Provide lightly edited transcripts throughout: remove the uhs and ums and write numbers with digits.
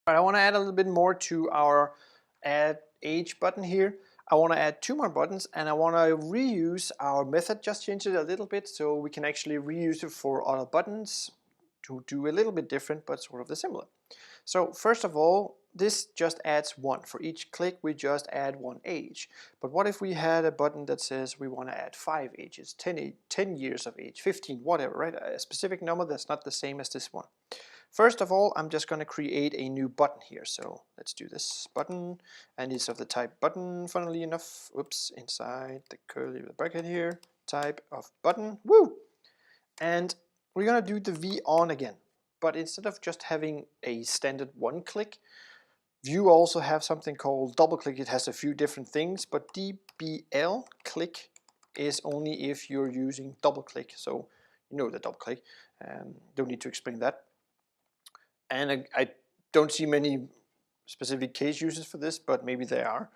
I want to add a little bit more to our add age button here. I want to add 2 more buttons, and I want to reuse our method, just change it a little bit so we can actually reuse it for other buttons to do a little bit different but sort of the similar. So first of all, this just adds 1. For each click we just add 1 age. But what if we had a button that says we want to add 5 ages, 10 years of age, 15, whatever, right? A specific number that's not the same as this one. First of all, I'm just going to create a new button here. So let's do this button, and it's of the type button, funnily enough. Oops, inside the curly bracket here, type of button. Woo! And we're going to do the V on again. But instead of just having a standard 1 click, Vue also have something called double click. It has a few different things, but DBL click is only if you're using double click. So you know the double click. Don't need to explain that. And I don't see many specific case uses for this, but maybe they are.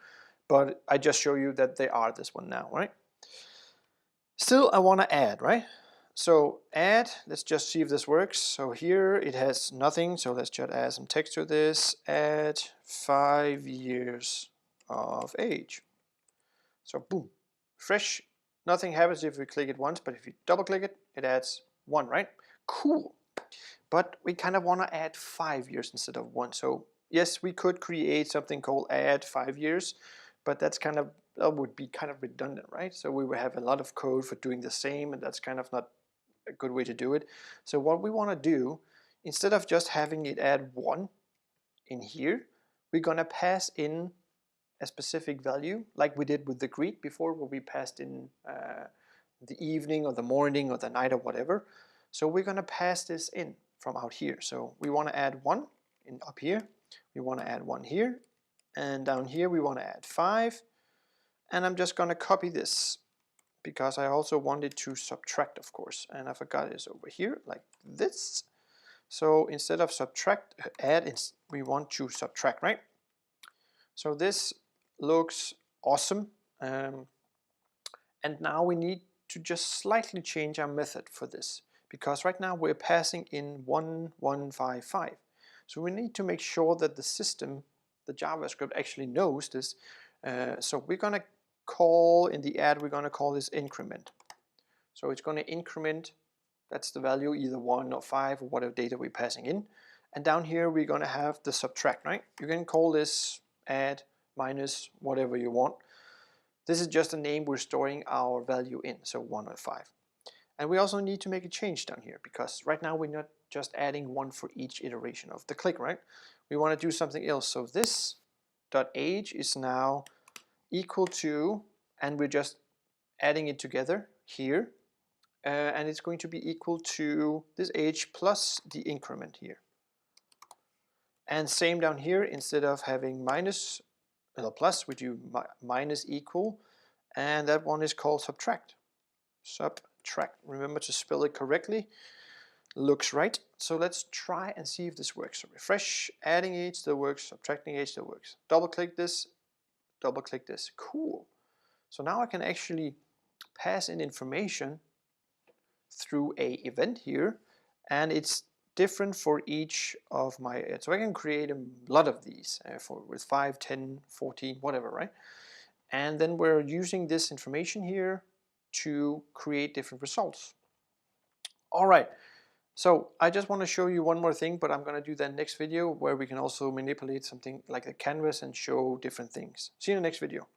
But I just show you that they are this one now, right? Still, I want to add, right? So add, let's just see if this works. So here it has nothing, so let's just add some text to this. Add 5 years of age. So boom, fresh. Nothing happens if we click it once, but if you double click it, it adds 1, right? Cool. But we kind of want to add 5 years instead of 1. So yes, we could create something called add 5 years, but that would be kind of redundant, right? So we would have a lot of code for doing the same, and that's kind of not a good way to do it. So what we want to do, instead of just having it add 1 in here, we're going to pass in a specific value like we did with the greet before, where we passed in the evening or the morning or the night or whatever. So we're going to pass this in from out here. So we want to add 1 in up here, we want to add 1 here, and down here we want to add 5, and I'm just going to copy this because I also wanted to subtract, of course, and I forgot it's over here like this. So instead of add, we want to subtract, right? So this looks awesome, and now we need to just slightly change our method for this, because right now we're passing in 1155. So we need to make sure that the system, the JavaScript, actually knows this. So we're going to call, in the add, we're going to call this increment. So it's going to increment, that's the value, either 1 or 5 or whatever data we're passing in. And down here we're going to have the subtract, right? You can call this add, minus, whatever you want. This is just a name we're storing our value in, so 1 or 5. And we also need to make a change down here, because right now we're not just adding 1 for each iteration of the click, right? We want to do something else. So this dot age is now equal to, and we're just adding it together here, and it's going to be equal to this age plus the increment here. And same down here, instead of having minus or plus, we do minus equal, and that one is called subtract. Subtract, remember to spell it correctly. Looks right. So let's try and see if this works. So refresh, adding age still works, subtracting age still works. Double click this, cool. So now I can actually pass in information through a event here, and it's different for each of my, so I can create a lot of these with 5, 10, 14, whatever, right? And then we're using this information here to create different results. All right, so I just want to show you one more thing, but I'm going to do that next video, where we can also manipulate something like a canvas and show different things. See you in the next video.